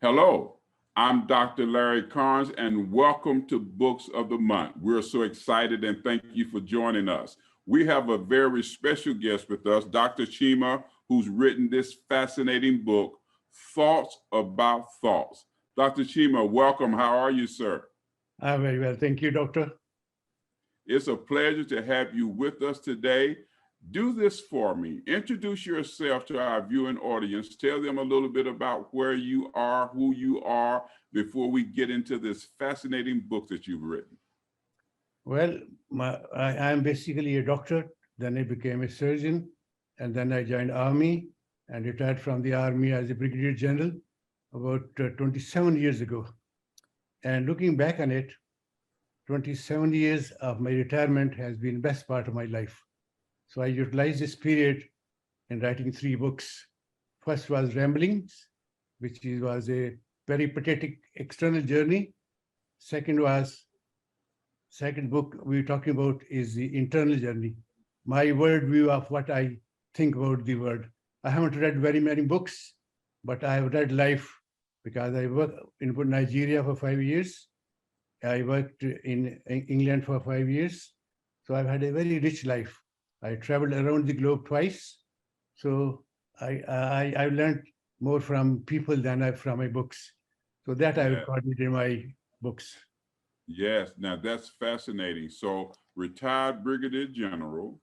Hello, I'm Dr. Larry Carnes, and welcome to Books of the Month. We're so excited and thank you for joining us. We have a very special guest with us, Dr. Cheema, who's written this fascinating book, Thoughts About Thoughts. Dr. Cheema, welcome. How are you, sir? I'm very well. Thank you, doctor. It's a pleasure to have you with us today. Do this for me. Introduce yourself to our viewing audience. Tell them a little bit about where you are, who you are, before we get into this fascinating book that you've written. Well, I am basically a doctor. Then I became a surgeon, and then I joined Army and retired from the Army as a Brigadier General about 27 years ago. And looking back on it, 27 years of my retirement has been the best part of my life. So I utilized this period in writing 3 books. First was Ramblings, which was a peripatetic external journey. Second book we're talking about is the internal journey, my worldview of what I think about the world. I haven't read very many books, but I have read life because I worked in Nigeria for 5 years. I worked in England for 5 years. So I've had a very rich life. I traveled around the globe twice. So I've learned more from people than from my books. So that I recorded in my books. Yes, now that's fascinating. So, retired Brigadier General,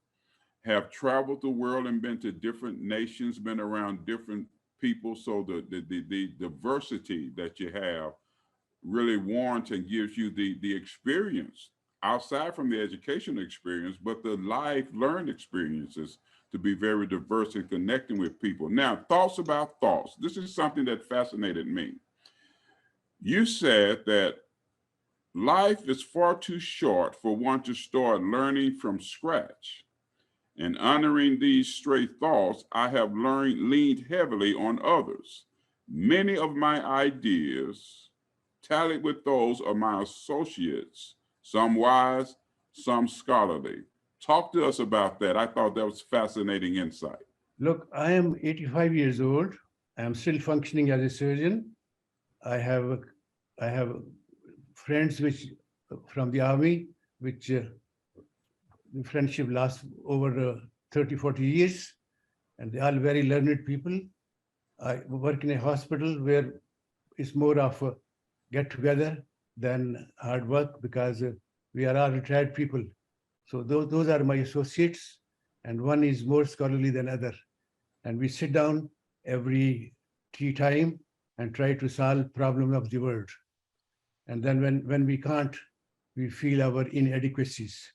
have traveled the world and been to different nations, been around different people. So the diversity that you have really warrants and gives you the experience outside from the educational experience, but the life learned experiences to be very diverse and connecting with people. Now, thoughts about thoughts. This is something that fascinated me. You said that life is far too short for one to start learning from scratch. In honoring these stray thoughts, I have leaned heavily on others. Many of my ideas tallied with those of my associates, some wise, some scholarly. Talk to us about that. I thought that was fascinating insight. Look, I am 85 years old. I am still functioning as a surgeon. I have friends from the Army, which the friendship lasts over 30, 40 years, and they are very learned people. I work in a hospital where it's more of a get together than hard work because we are all retired people. So those are my associates, and one is more scholarly than other. And we sit down every tea time and try to solve problems of the world. And then when we can't, we feel our inadequacies.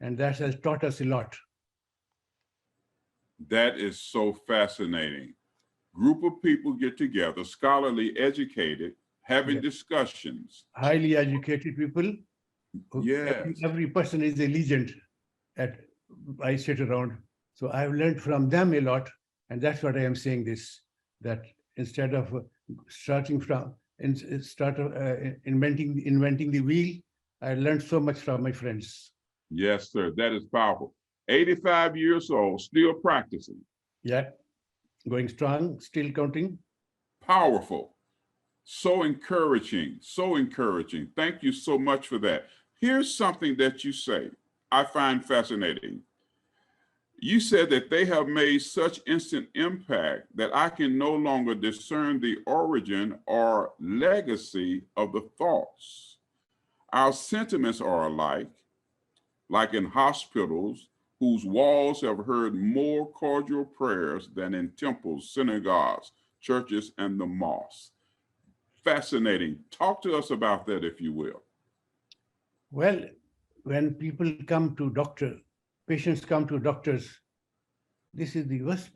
And that has taught us a lot. That is so fascinating. Group of people get together, scholarly, educated, having discussions. Highly educated people. Yes. Every person is a legend I sit around. So I've learned from them a lot. And that's what I am saying this, that instead of inventing the wheel, I learned so much from my friends. Yes, sir. That is powerful. 85 years old, still practicing. Yeah, going strong, still counting. Powerful. So encouraging, so encouraging. Thank you so much for that. Here's something that you say I find fascinating. You said that they have made such instant impact that I can no longer discern the origin or legacy of the thoughts. Our sentiments are alike, like in hospitals whose walls have heard more cordial prayers than in temples, synagogues, churches, and the mosques. Fascinating. Talk to us about that, if you will. Well, when patients come to doctors, this is the worst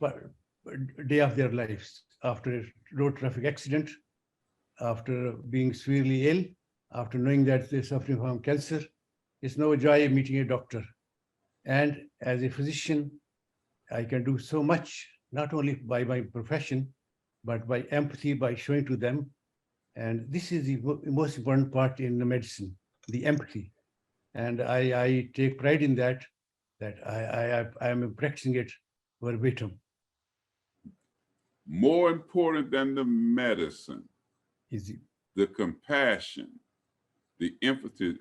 day of their lives after a road traffic accident, after being severely ill, after knowing that they're suffering from cancer. It's no joy meeting a doctor. And as a physician, I can do so much, not only by my profession, but by empathy, by showing to them. And this is the most important part in the medicine, the empathy. And I take pride in that I am practicing it verbatim. More important than the medicine, Easy. the compassion, the empathy,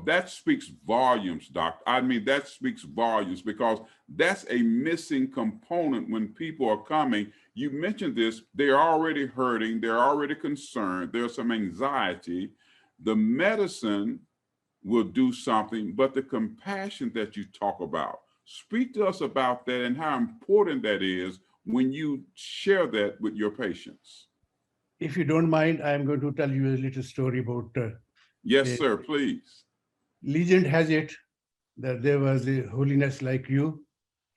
that speaks volumes, Doctor. I mean, that speaks volumes because that's a missing component when people are coming. You mentioned this, they're already hurting, they're already concerned, there's some anxiety. The medicine will do something, but the compassion that you talk about, speak to us about that and how important that is when you share that with your patients. If you don't mind, I'm going to tell you a little story about. Yes, sir, please. Legend has it that there was a holiness like you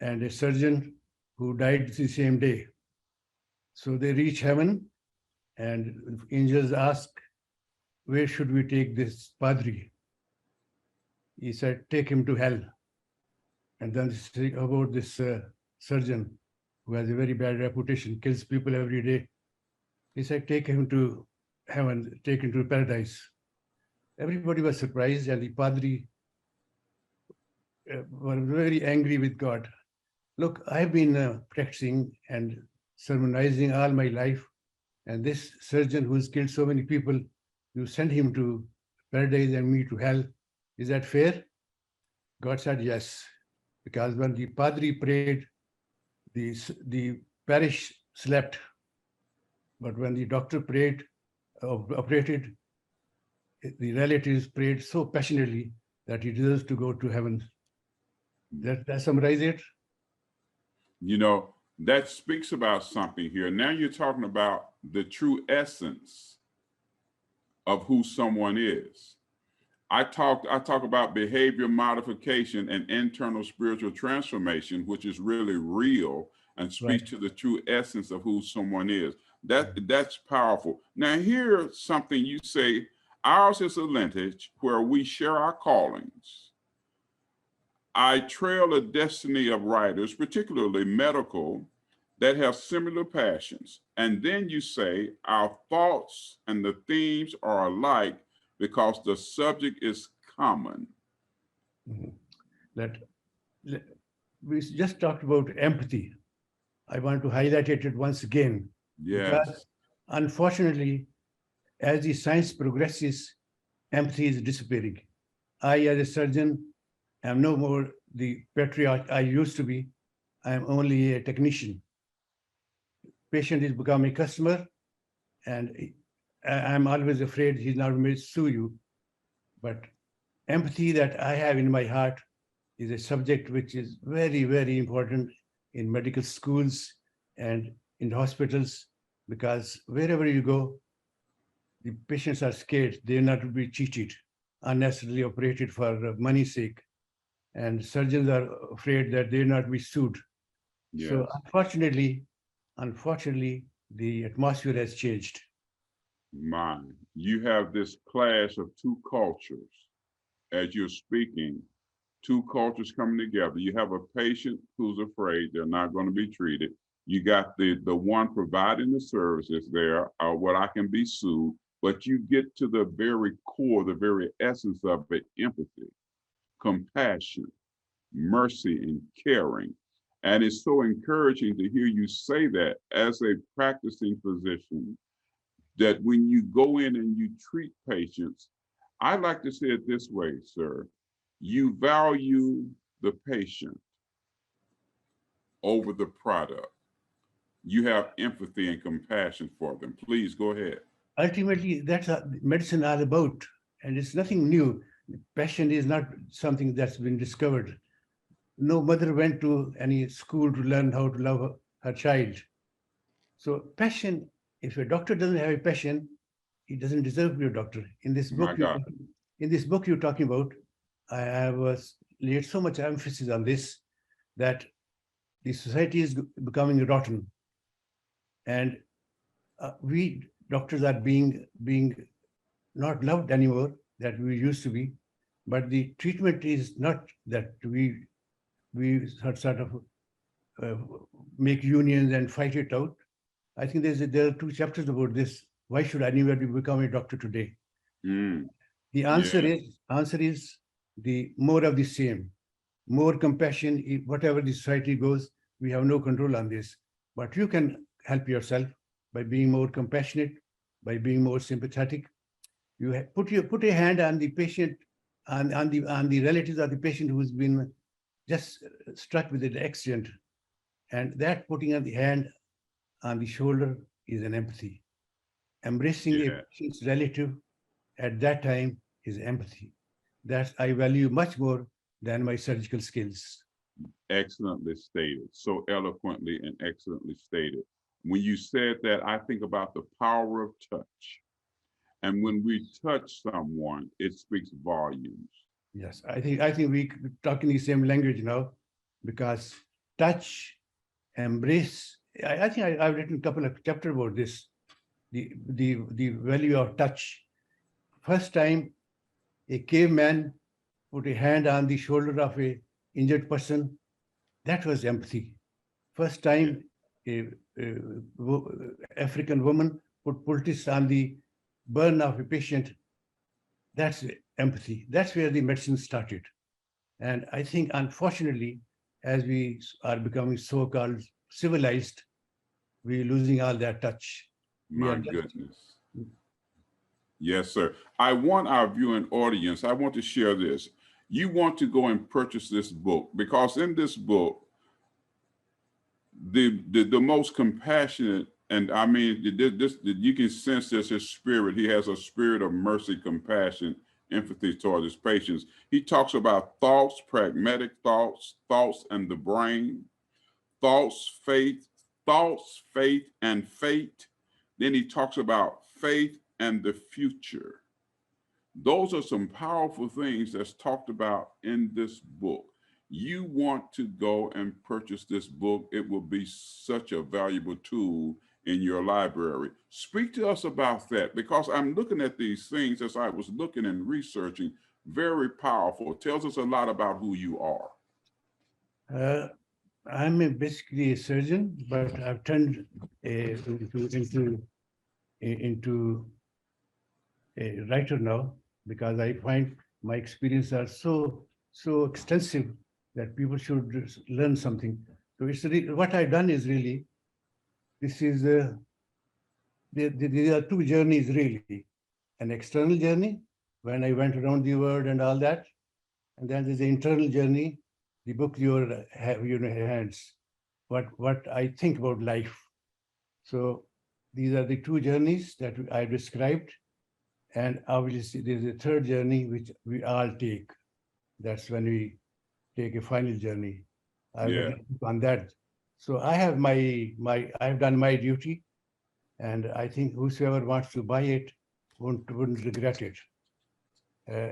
and a surgeon who died the same day. So they reach heaven and angels ask, where should we take this padri? He said, take him to hell. And then about this surgeon who has a very bad reputation, kills people every day. He said, take him to heaven, take him to paradise. Everybody was surprised, and the padri were very angry with God. Look, I've been practicing and sermonizing all my life, and this surgeon who's killed so many people, you send him to paradise and me to hell. Is that fair? God said yes, because when the padri prayed, the parish slept. But when the doctor prayed, operated, the relatives prayed so passionately that he deserves to go to heaven. That summarize it? That speaks about something here. Now you're talking about the true essence of who someone is. I talk about behavior modification and internal spiritual transformation, which is really real and speaks to the true essence of who someone is. That's powerful. Now, here's something you say, ours is a lineage where we share our callings. I trail a destiny of writers, particularly medical, that have similar passions. And then you say, our thoughts and the themes are alike because the subject is common. We just talked about empathy. I want to highlight it once again. Yes. Because unfortunately, as the science progresses, empathy is disappearing. I, as a surgeon, am no more the patriarch I used to be. I am only a technician. Patient is becoming a customer, and I'm always afraid he's not going to sue you. But empathy that I have in my heart is a subject which is very, very important in medical schools and in hospitals, because wherever you go, the patients are scared they're not to be cheated, unnecessarily operated for money's sake. And surgeons are afraid that they're not be sued. Yes. So unfortunately, the atmosphere has changed. You have this clash of two cultures as you're speaking, two cultures coming together. You have a patient who's afraid they're not going to be treated. You got the one providing the services there, what I can be sued, but you get to the very core, the very essence of it, empathy, compassion, mercy, and caring. And it's so encouraging to hear you say that as a practicing physician, that when you go in and you treat patients, I like to say it this way, sir, you value the patient over the product. You have empathy and compassion for them. Please go ahead. Ultimately, that's medicine all about, and it's nothing new. Passion is not something that's been discovered. No mother went to any school to learn how to love her child. So passion, if a doctor doesn't have a passion, he doesn't deserve to be a doctor. In this book, you're talking about, I have laid so much emphasis on this, that the society is becoming rotten, and we doctors are being not loved anymore that we used to be. But the treatment is not that we sort of make unions and fight it out. I think there are 2 chapters about this. Why should anybody become a doctor today? The answer is the more of the same, more compassion. Whatever the society goes, we have no control on this. But you can help yourself by being more compassionate by being more sympathetic. You put a hand on the patient, on the relatives of the patient who's been just struck with an accident, and that putting of the hand on the shoulder is an empathy. Embracing a patient's relative at that time is empathy. That I value much more than my surgical skills. Excellently stated, so eloquently and excellently stated. When you said that, I think about the power of touch. And when we touch someone, it speaks volumes. Yes, I think we talk in the same language now, because touch, embrace. I think I've written a couple of chapters about this. The value of touch. First time a caveman put a hand on the shoulder of a injured person, that was empathy. First time a African woman put poultice on the burn of a patient, that's empathy. That's where the medicine started. And I think, unfortunately, as we are becoming so-called civilized, we're losing all that touch. My goodness. Yes, sir. I want our viewing audience, I want to share this. You want to go and purchase this book, because in this book, the most compassionate, and I mean, you can sense this, his spirit. He has a spirit of mercy, compassion, empathy toward his patients. He talks about thoughts, pragmatic thoughts, thoughts and the brain, thoughts, faith, and fate. Then he talks about faith and the future. Those are some powerful things that's talked about in this book. You want to go and purchase this book. It will be such a valuable tool in your library. Speak to us about that, because I'm looking at these things as I was looking and researching. Very powerful. It tells us a lot about who you are. I'm basically a surgeon, but I've turned into a writer now, because I find my experiences are so extensive that people should learn something. So it's what I've done is really, this is there are two journeys really. An external journey, when I went around the world and all that, and then there's the internal journey, the book you have in your hands, what I think about life. So these are the two journeys that I described, and obviously there's a third journey which we all take. That's when we take a final journey. I've on that. So I have I've done my duty, and I think whosoever wants to buy it wouldn't regret it.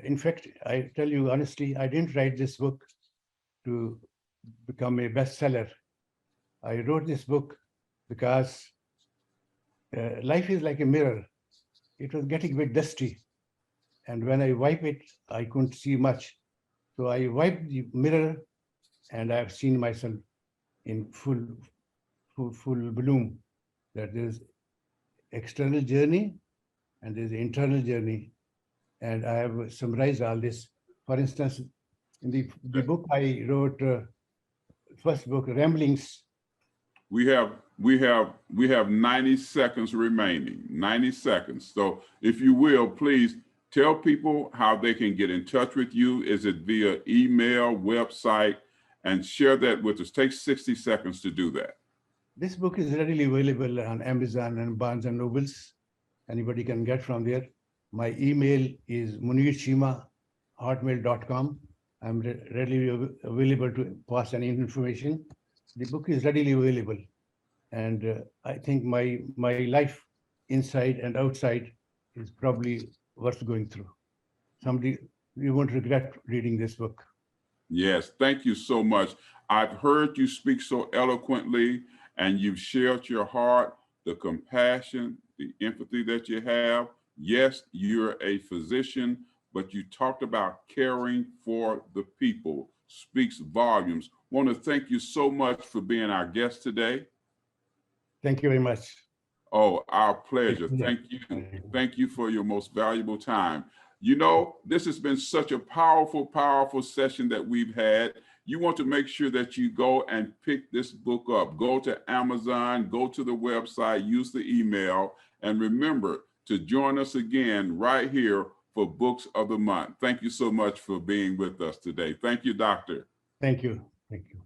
In fact, I tell you honestly, I didn't write this book to become a bestseller. I wrote this book because life is like a mirror. It was getting a bit dusty, and when I wipe it, I couldn't see much. So I wiped the mirror, and I've seen myself in full bloom. That there's external journey and there's the internal journey, and I have summarized all this. For instance, in the book I wrote, first book, Ramblings. We have 90 seconds remaining. 90 seconds. So if you will, please tell people how they can get in touch with you. Is it via email, website, and share that with us? Take 60 seconds to do that. This book is readily available on Amazon and Barnes and Nobles. Anybody can get from there. My email is munir@cheema hotmail.com. I'm readily available to pass any information. The book is readily available. And I think my life inside and outside is probably worth going through. You won't regret reading this book. Yes, thank you so much. I've heard you speak so eloquently, and you've shared your heart, the compassion, the empathy that you have. Yes, you're a physician, but you talked about caring for the people. Speaks volumes. Want to thank you so much for being our guest today. Thank you very much. Oh, our pleasure. Thank you. Thank you for your most valuable time. You know, this has been such a powerful, powerful session that we've had. You want to make sure that you go and pick this book up. Go to Amazon, go to the website, use the email, and remember to join us again right here for Books of the Month. Thank you so much for being with us today. Thank you, Doctor. Thank you. Thank you.